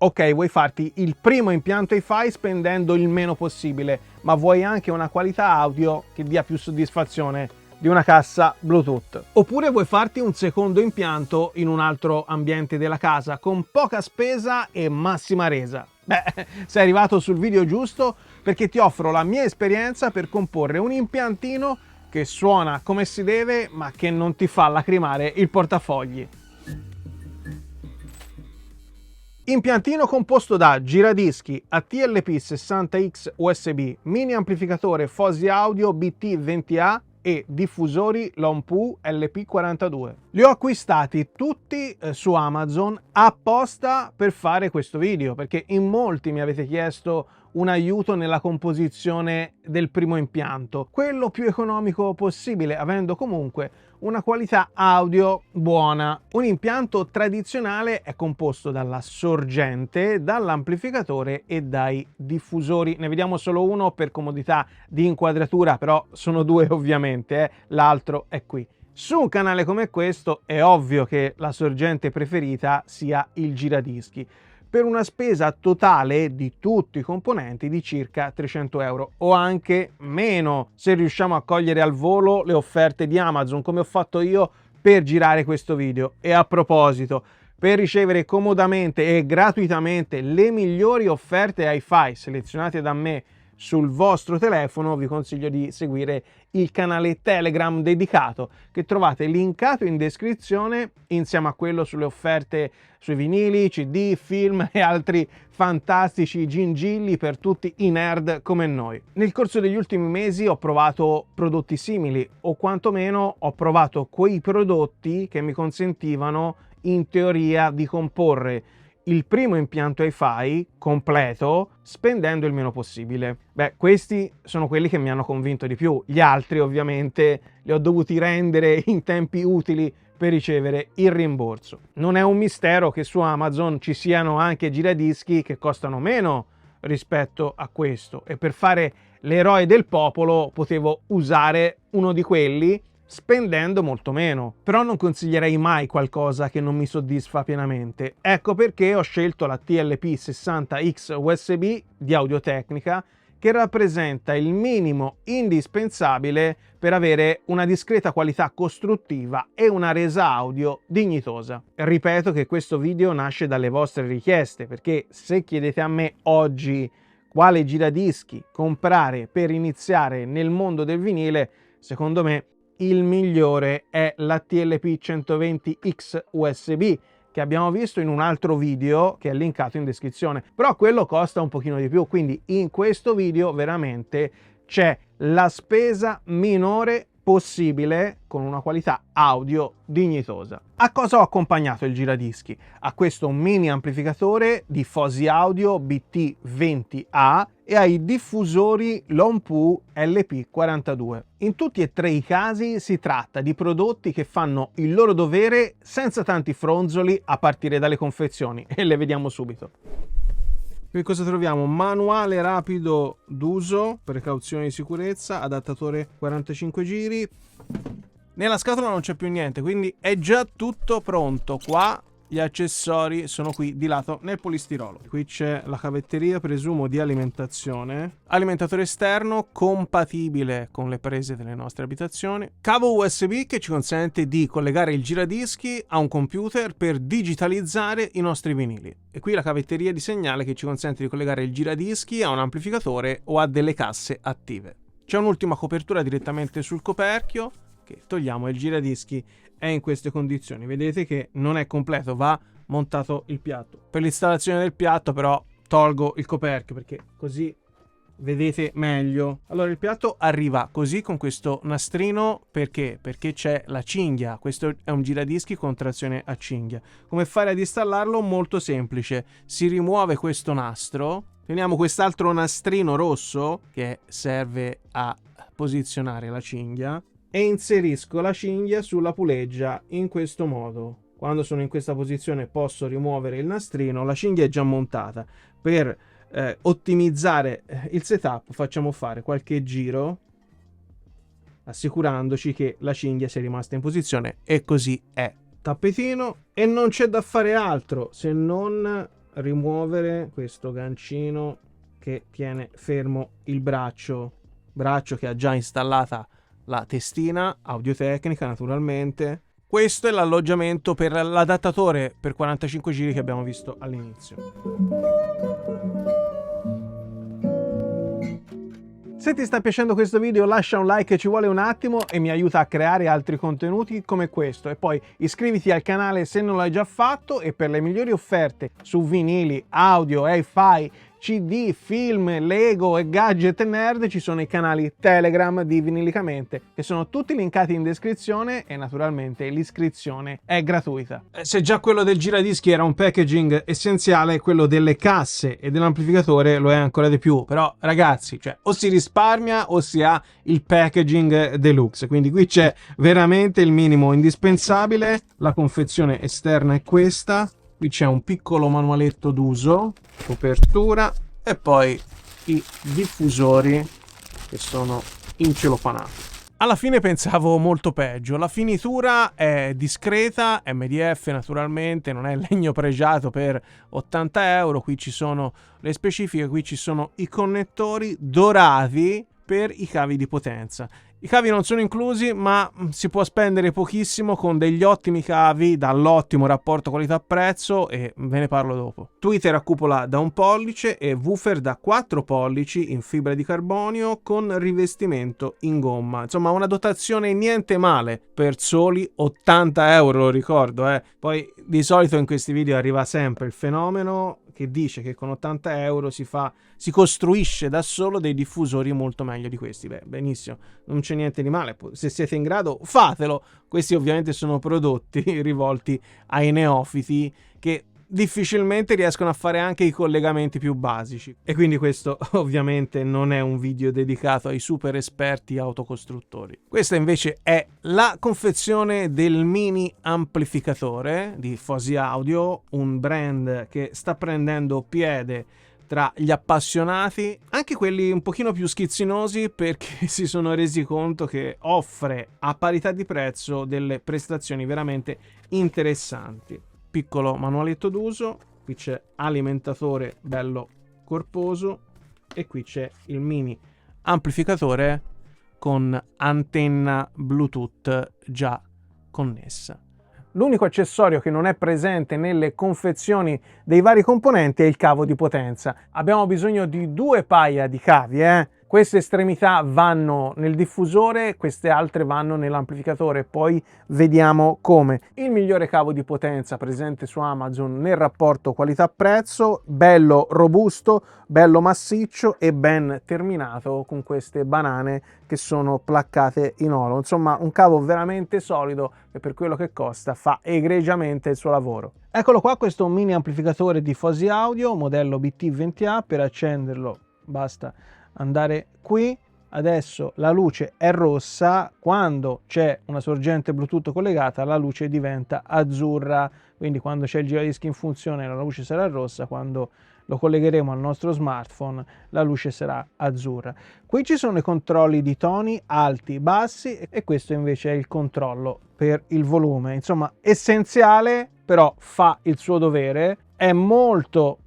Ok, vuoi farti il primo impianto hi-fi spendendo il meno possibile, ma vuoi anche una qualità audio che dia più soddisfazione di una cassa Bluetooth. Oppure vuoi farti un secondo impianto in un altro ambiente della casa con poca spesa e massima resa. Beh, sei arrivato sul video giusto, perché ti offro la mia esperienza per comporre un impiantino che suona come si deve ma che non ti fa lacrimare il portafogli. Impiantino composto da giradischi ATLP 60X USB, mini amplificatore Fosi Audio BT20A e diffusori Longpu LP42. Li ho acquistati tutti su Amazon apposta per fare questo video, perché in molti mi avete chiesto un aiuto nella composizione del primo impianto, quello più economico possibile, avendo comunque una qualità audio buona. Un impianto tradizionale è composto dalla sorgente, dall'amplificatore e dai diffusori. Ne vediamo solo uno per comodità di inquadratura, però sono due ovviamente, l'altro è qui. Su un canale come questo è ovvio che la sorgente preferita sia il giradischi, per una spesa totale di tutti i componenti di circa 300 euro o anche meno, se riusciamo a cogliere al volo le offerte di Amazon, come ho fatto io per girare questo video. E a proposito, per ricevere comodamente e gratuitamente le migliori offerte hi-fi selezionate da me sul vostro telefono, vi consiglio di seguire il canale Telegram dedicato che trovate linkato in descrizione, insieme a quello sulle offerte sui vinili, CD, film e altri fantastici gingilli per tutti i nerd come noi. Nel corso degli ultimi mesi ho provato prodotti simili, o quantomeno ho provato quei prodotti che mi consentivano in teoria di comporre il primo impianto hi-fi completo spendendo il meno possibile. Beh, questi sono quelli che mi hanno convinto di più. Gli altri ovviamente li ho dovuti rendere in tempi utili per ricevere il rimborso. Non è un mistero che su Amazon ci siano anche giradischi che costano meno rispetto a questo, e per fare l'eroe del popolo potevo usare uno di quelli spendendo molto meno. Però non consiglierei mai qualcosa che non mi soddisfa pienamente. Ecco perché ho scelto la TLP 60X USB di Audio-Tecnica, che rappresenta il minimo indispensabile per avere una discreta qualità costruttiva e una resa audio dignitosa. Ripeto che questo video nasce dalle vostre richieste, perché se chiedete a me oggi quale giradischi comprare per iniziare nel mondo del vinile, secondo me il migliore è la TLP 120X USB, che abbiamo visto in un altro video che è linkato in descrizione, però quello costa un pochino di più, quindi in questo video veramente c'è la spesa minore possibile con una qualità audio dignitosa. A cosa ho accompagnato il giradischi? A questo mini amplificatore di Fosi Audio BT20A e ai diffusori Longpu LP42. In tutti e tre i casi si tratta di prodotti che fanno il loro dovere senza tanti fronzoli a partire dalle confezioni, e le vediamo subito. Qui cosa troviamo? Manuale rapido d'uso, precauzioni di sicurezza, adattatore 45 giri. Nella scatola non c'è più niente, quindi è già tutto pronto. Qua gli accessori sono qui di lato nel polistirolo. Qui c'è la cavetteria, presumo di alimentazione. Alimentatore esterno compatibile con le prese delle nostre abitazioni. Cavo USB che ci consente di collegare il giradischi a un computer per digitalizzare i nostri vinili. E qui la cavetteria di segnale che ci consente di collegare il giradischi a un amplificatore o a delle casse attive. C'è un'ultima copertura direttamente sul coperchio che togliamo e il giradischi è in queste condizioni. Vedete che non è completo, va montato il piatto. Per l'installazione del piatto però tolgo il coperchio perché così vedete meglio. Allora il piatto arriva così con questo nastrino perché c'è la cinghia. Questo è un giradischi con trazione a cinghia. Come fare ad installarlo? Molto semplice. Si rimuove questo nastro, teniamo quest'altro nastrino rosso che serve a posizionare la cinghia e inserisco la cinghia sulla puleggia in questo modo. Quando sono in questa posizione posso rimuovere il nastrino, la cinghia è già montata. Per ottimizzare il setup facciamo fare qualche giro assicurandoci che la cinghia sia rimasta in posizione, e così è. Tappetino, e non c'è da fare altro se non rimuovere questo gancino che tiene fermo il braccio che ha già installata la testina audio-tecnica, naturalmente. Questo è l'alloggiamento per l'adattatore per 45 giri che abbiamo visto all'inizio. Se ti sta piacendo questo video lascia un like, ci vuole un attimo e mi aiuta a creare altri contenuti come questo, e poi iscriviti al canale se non l'hai già fatto, e per le migliori offerte su vinili, audio, hi-fi, CD, film, Lego e gadget nerd ci sono i canali Telegram di Vinilicamente, che sono tutti linkati in descrizione, e naturalmente l'iscrizione è gratuita. Se già quello del giradischi era un packaging essenziale, quello delle casse e dell'amplificatore lo è ancora di più. Però ragazzi, cioè, o si risparmia o si ha il packaging deluxe, quindi qui c'è veramente il minimo indispensabile. La confezione esterna è questa. Qui c'è un piccolo manualetto d'uso, copertura, e poi i diffusori che sono incelofanati. Alla fine pensavo molto peggio. La finitura è discreta, MDF naturalmente, non è legno pregiato per 80 euro. Qui ci sono le specifiche, qui ci sono i connettori dorati per i cavi di potenza. I cavi non sono inclusi, ma si può spendere pochissimo con degli ottimi cavi dall'ottimo rapporto qualità-prezzo, e ve ne parlo dopo. Tweeter a cupola da 1 pollice e woofer da 4 pollici in fibra di carbonio con rivestimento in gomma. Insomma, una dotazione niente male per soli 80 euro, lo ricordo. Poi di solito in questi video arriva sempre il fenomeno che dice che con 80 euro si costruisce da solo dei diffusori molto meglio di questi. Beh, benissimo, non c'è niente di male, se siete in grado fatelo. Questi ovviamente sono prodotti rivolti ai neofiti che difficilmente riescono a fare anche i collegamenti più basici, e quindi questo ovviamente non è un video dedicato ai super esperti autocostruttori. Questa invece è la confezione del mini amplificatore di Fosi Audio, un brand che sta prendendo piede tra gli appassionati, anche quelli un pochino più schizzinosi, perché si sono resi conto che offre a parità di prezzo delle prestazioni veramente interessanti. Piccolo manualetto d'uso, qui c'è alimentatore bello corposo, e qui c'è il mini amplificatore con antenna Bluetooth già connessa. L'unico accessorio che non è presente nelle confezioni dei vari componenti è il cavo di potenza. Abbiamo bisogno di 2 paia di cavi, Queste estremità vanno nel diffusore, queste altre vanno nell'amplificatore, poi vediamo come. Il migliore cavo di potenza presente su Amazon nel rapporto qualità-prezzo, bello robusto, bello massiccio e ben terminato con queste banane che sono placcate in oro. Insomma, un cavo veramente solido, e per quello che costa fa egregiamente il suo lavoro. Eccolo qua, questo mini amplificatore di Fosi Audio, modello BT20A. Per accenderlo basta andare qui. Adesso la luce è rossa, quando c'è una sorgente Bluetooth collegata la luce diventa azzurra, quindi quando c'è il giradischi in funzione la luce sarà rossa, quando lo collegheremo al nostro smartphone la luce sarà azzurra. Qui ci sono i controlli di toni alti, bassi, e questo invece è il controllo per il volume. Insomma, essenziale, però fa il suo dovere, è molto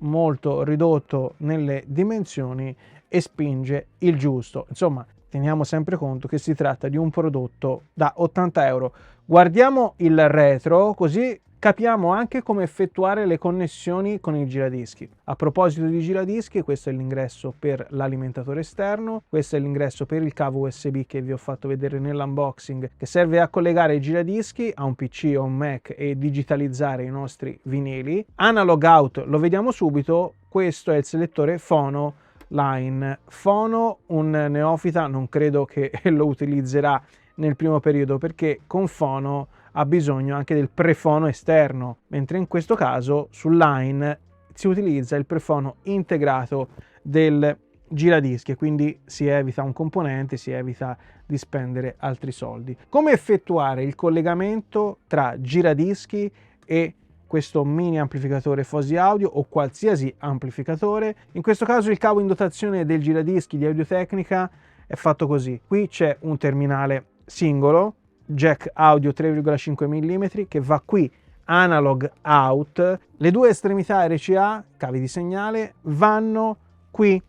ridotto nelle dimensioni e spinge il giusto. Insomma, teniamo sempre conto che si tratta di un prodotto da 80 euro. Guardiamo il retro, così capiamo anche come effettuare le connessioni con il giradischi. A proposito di giradischi, questo è l'ingresso per l'alimentatore esterno, questo è l'ingresso per il cavo USB che vi ho fatto vedere nell'unboxing, che serve a collegare i giradischi a un PC o un Mac e digitalizzare i nostri vinili. Analog out lo vediamo subito, questo è il selettore fono line. Fono, un neofita non credo che lo utilizzerà nel primo periodo, perché con fono ha bisogno anche del prefono esterno, mentre in questo caso sul line si utilizza il prefono integrato del giradischi, quindi si evita un componente, si evita di spendere altri soldi. Come effettuare il collegamento tra giradischi e questo mini amplificatore Fosi Audio o qualsiasi amplificatore? In questo caso il cavo in dotazione del giradischi di Audio-Tecnica è fatto così. Qui c'è un terminale singolo, jack audio 3,5 mm, che va qui analog out, le due estremità RCA, cavi di segnale, vanno qui,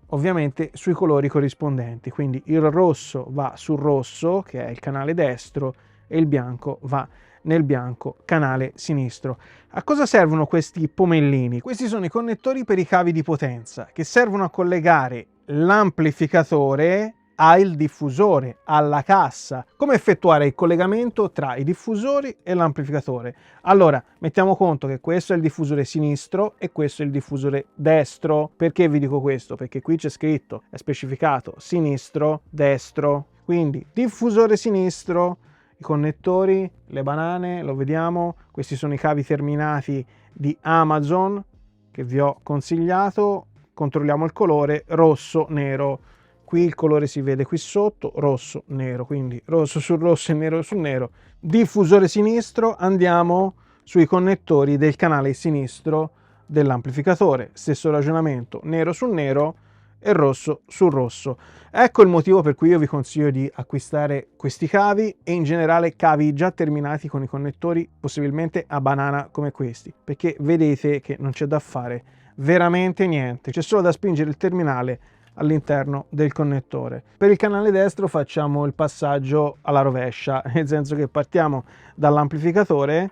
ovviamente sui colori corrispondenti, quindi il rosso va sul rosso, che è il canale destro, e il bianco va nel bianco, canale sinistro. A cosa servono questi pomellini? Questi sono i connettori per i cavi di potenza, che servono a collegare l'amplificatore al diffusore, alla cassa. Come effettuare il collegamento tra i diffusori e l'amplificatore? Allora, mettiamo conto che questo è il diffusore sinistro e questo è il diffusore destro. Perché vi dico questo? Perché qui c'è scritto, è specificato sinistro, destro. Quindi diffusore sinistro, i connettori, le banane, lo vediamo, questi sono i cavi terminati di Amazon che vi ho consigliato. Controlliamo il colore, rosso, nero. Qui il colore si vede qui sotto, rosso, nero, quindi rosso sul rosso e nero sul nero. Diffusore sinistro, andiamo sui connettori del canale sinistro dell'amplificatore. Stesso ragionamento, nero sul nero e rosso sul rosso. Ecco il motivo per cui io vi consiglio di acquistare questi cavi e in generale cavi già terminati con i connettori possibilmente a banana come questi, perché vedete che non c'è da fare veramente niente, c'è solo da spingere il terminale all'interno del connettore. Per il canale destro facciamo il passaggio alla rovescia, nel senso che partiamo dall'amplificatore,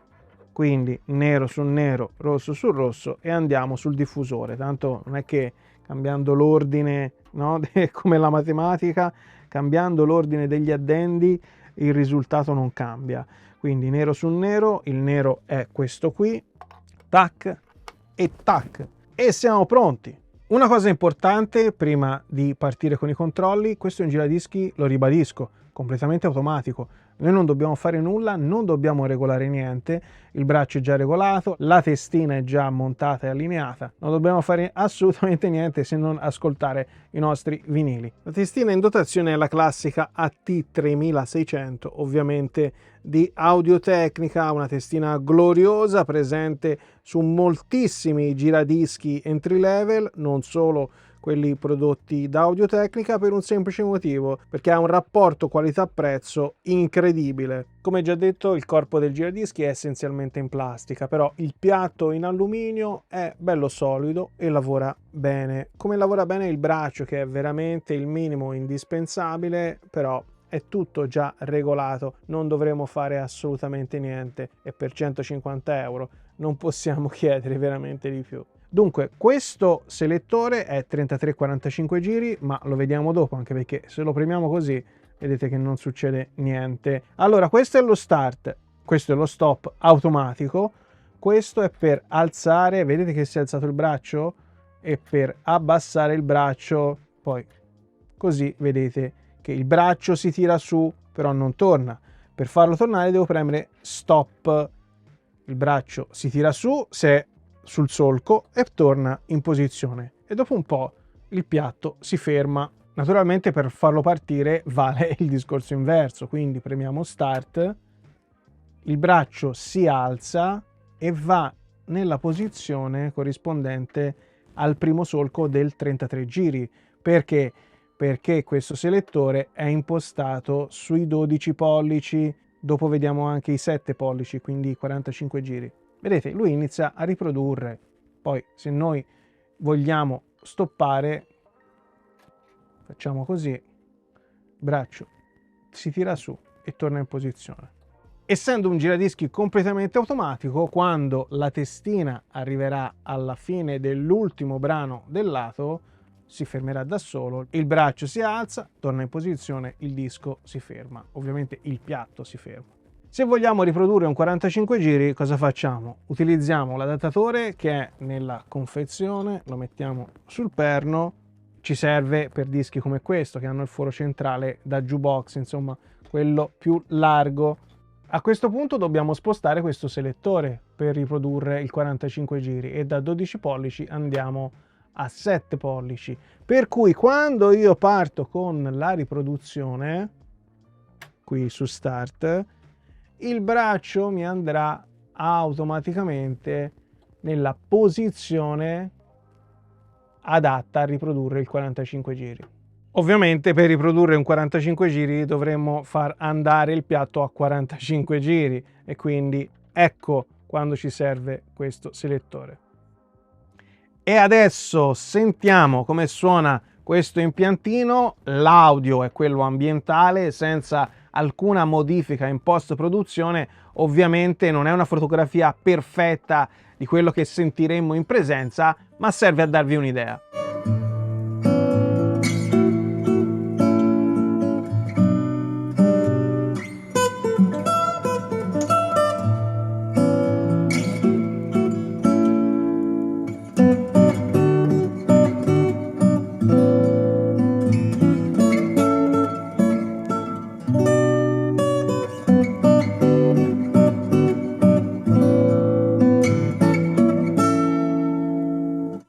quindi nero sul nero, rosso sul rosso, e andiamo sul diffusore. Tanto non è che cambiando l'ordine, no? Come la matematica, cambiando l'ordine degli addendi il risultato non cambia. Quindi nero sul nero, il nero è questo qui, tac e tac, e siamo pronti. Una cosa importante prima di partire con i controlli: questo è un giradischi, lo ribadisco, completamente automatico. Noi non dobbiamo fare nulla, non dobbiamo regolare niente, il braccio è già regolato, la testina è già montata e allineata, non dobbiamo fare assolutamente niente se non ascoltare i nostri vinili. La testina in dotazione è la classica AT3600, ovviamente di Audio-Tecnica, una testina gloriosa presente su moltissimi giradischi entry level, non solo quelli prodotti da Audio-Tecnica, per un semplice motivo: perché ha un rapporto qualità-prezzo incredibile. Come già detto, il corpo del giradischi è essenzialmente in plastica, però il piatto in alluminio è bello solido e lavora bene. Come lavora bene il braccio, che è veramente il minimo indispensabile, però è tutto già regolato, non dovremo fare assolutamente niente e per 150 euro non possiamo chiedere veramente di più. Dunque, questo selettore è 33-45 giri, ma lo vediamo dopo, anche perché se lo premiamo così vedete che non succede niente. Allora, questo è lo start, questo è lo stop automatico, questo è per alzare, vedete che si è alzato il braccio, e per abbassare il braccio, poi così vedete che il braccio si tira su, però non torna. Per farlo tornare devo premere stop, il braccio si tira su se è sul solco e torna in posizione, e dopo un po' il piatto si ferma. Naturalmente per farlo partire vale il discorso inverso, quindi premiamo start, il braccio si alza e va nella posizione corrispondente al primo solco del 33 giri. Perché? Perché questo selettore è impostato sui 12 pollici, dopo vediamo anche i 7 pollici, quindi 45 giri. Vedete, lui inizia a riprodurre. Poi se noi vogliamo stoppare, facciamo così, braccio si tira su e torna in posizione. Essendo un giradischi completamente automatico, quando la testina arriverà alla fine dell'ultimo brano del lato, si fermerà da solo, il braccio si alza, torna in posizione, il disco si ferma, ovviamente il piatto si ferma. Se vogliamo riprodurre un 45 giri, cosa facciamo? Utilizziamo l'adattatore che è nella confezione, lo mettiamo sul perno, ci serve per dischi come questo che hanno il foro centrale da jukebox, insomma quello più largo. A questo punto dobbiamo spostare questo selettore per riprodurre il 45 giri e da 12 pollici andiamo a 7 pollici, per cui quando io parto con la riproduzione qui su start, il braccio mi andrà automaticamente nella posizione adatta a riprodurre il 45 giri. Ovviamente per riprodurre un 45 giri dovremmo far andare il piatto a 45 giri e quindi ecco quando ci serve questo selettore. E adesso sentiamo come suona questo impiantino. L'audio è quello ambientale, senza alcuna modifica in post-produzione. Ovviamente non è una fotografia perfetta di quello che sentiremmo in presenza, ma serve a darvi un'idea.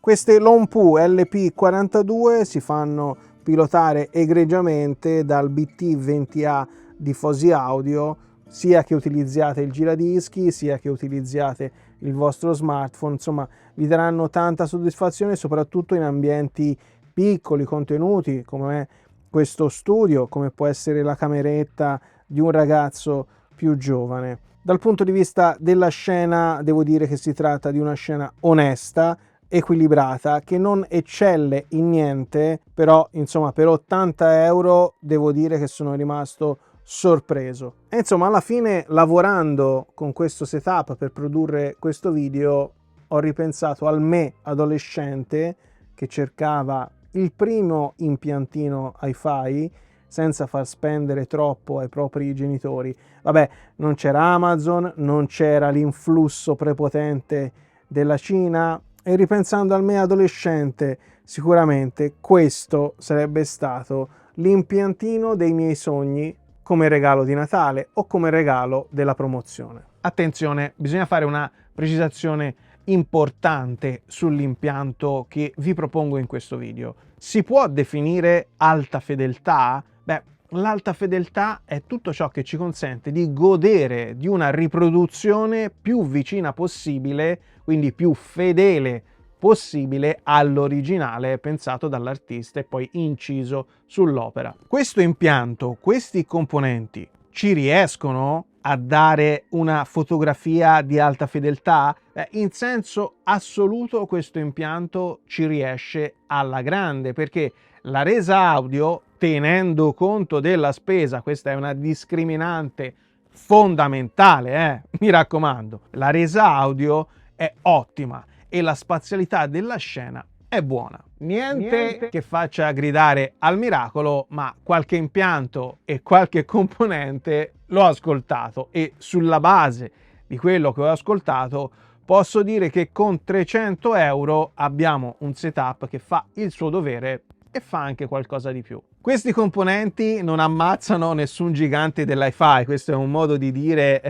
Queste Longpu LP42 si fanno pilotare egregiamente dal BT20A di Fosi Audio, sia che utilizziate il giradischi, sia che utilizziate il vostro smartphone. Insomma, vi daranno tanta soddisfazione, soprattutto in ambienti piccoli, contenuti, come è questo studio, come può essere la cameretta di un ragazzo più giovane. Dal punto di vista della scena, devo dire che si tratta di una scena onesta, equilibrata, che non eccelle in niente, però insomma per 80 euro devo dire che sono rimasto sorpreso. E insomma, alla fine, lavorando con questo setup per produrre questo video, ho ripensato al me adolescente che cercava il primo impiantino hi-fi senza far spendere troppo ai propri genitori. Vabbè, non c'era Amazon, non c'era l'influsso prepotente della Cina, e ripensando al me adolescente, sicuramente questo sarebbe stato l'impiantino dei miei sogni come regalo di Natale o come regalo della promozione. Attenzione, bisogna fare una precisazione importante sull'impianto che vi propongo in questo video. Si può definire alta fedeltà? Beh, l'alta fedeltà è tutto ciò che ci consente di godere di una riproduzione più vicina possibile, quindi più fedele possibile all'originale pensato dall'artista e poi inciso sull'opera. Questo impianto, questi componenti ci riescono a dare una fotografia di alta fedeltà? In senso assoluto questo impianto ci riesce alla grande, perché la resa audio, tenendo conto della spesa, questa è una discriminante fondamentale, mi raccomando, la resa audio è ottima e la spazialità della scena è buona. Niente che faccia gridare al miracolo, ma qualche impianto e qualche componente l'ho ascoltato, e sulla base di quello che ho ascoltato posso dire che con 300 euro abbiamo un setup che fa il suo dovere e fa anche qualcosa di più. Questi componenti non ammazzano nessun gigante dell'hi-fi, questo è un modo di dire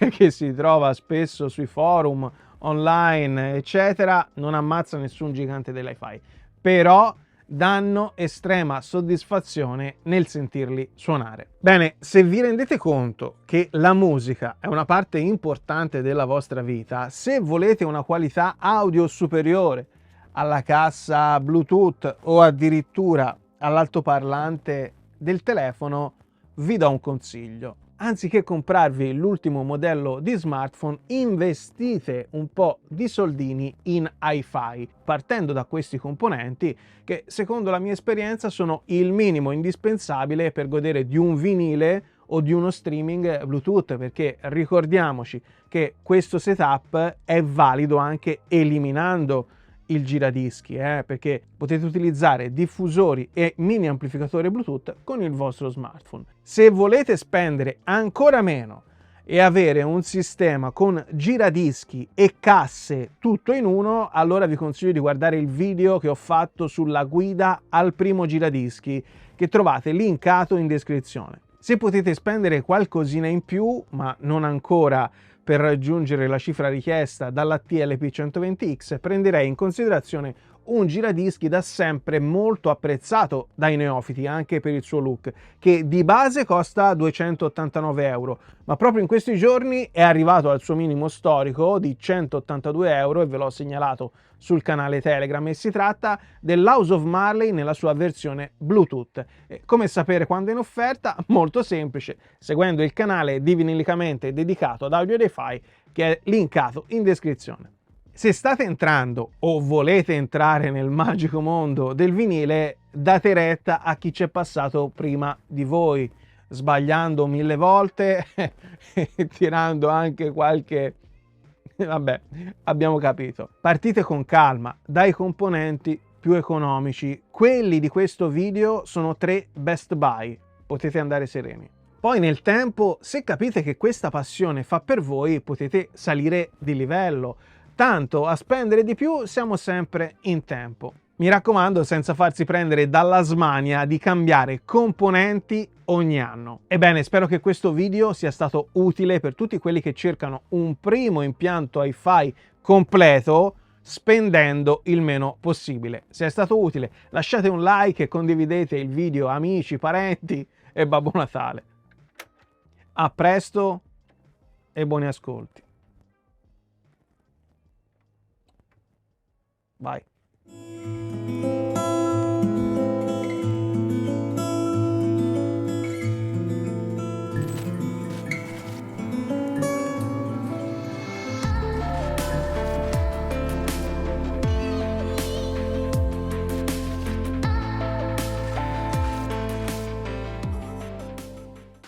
che si trova spesso sui forum online, eccetera. Non ammazza nessun gigante dell'hi-fi, però danno estrema soddisfazione nel sentirli suonare. Bene, se vi rendete conto che la musica è una parte importante della vostra vita, se volete una qualità audio superiore alla cassa Bluetooth o addirittura all'altoparlante del telefono, vi do un consiglio. Anziché comprarvi l'ultimo modello di smartphone, investite un po' di soldini in hi-fi, partendo da questi componenti che, secondo la mia esperienza, sono il minimo indispensabile per godere di un vinile o di uno streaming Bluetooth, perché ricordiamoci che questo setup è valido anche eliminando il giradischi, perché potete utilizzare diffusori e mini amplificatori Bluetooth con il vostro smartphone. Se volete spendere ancora meno e avere un sistema con giradischi e casse tutto in uno, allora vi consiglio di guardare il video che ho fatto sulla guida al primo giradischi, che trovate linkato in descrizione. Se potete spendere qualcosina in più, ma non ancora per raggiungere la cifra richiesta dalla TLP 120X, prenderei in considerazione un giradischi da sempre molto apprezzato dai neofiti anche per il suo look, che di base costa 289 euro, ma proprio in questi giorni è arrivato al suo minimo storico di 182 euro e ve l'ho segnalato sul canale Telegram, e si tratta dell'House of Marley nella sua versione Bluetooth. Come sapere quando è in offerta? Molto semplice, seguendo il canale Divinilicamente dedicato ad Audio Hi-Fi, che è linkato in descrizione. Se state entrando o volete entrare nel magico mondo del vinile, date retta a chi c'è passato prima di voi, sbagliando 1000 volte e tirando anche qualche... Vabbè, abbiamo capito. Partite con calma, dai componenti più economici. Quelli di questo video sono 3 best buy, potete andare sereni. Poi nel tempo, se capite che questa passione fa per voi, potete salire di livello. Tanto a spendere di più siamo sempre in tempo. Mi raccomando, senza farsi prendere dalla smania di cambiare componenti ogni anno. Ebbene, spero che questo video sia stato utile per tutti quelli che cercano un primo impianto Hi-Fi completo spendendo il meno possibile. Se è stato utile, lasciate un like e condividete il video a amici, parenti e Babbo Natale. A presto e buoni ascolti. Bye.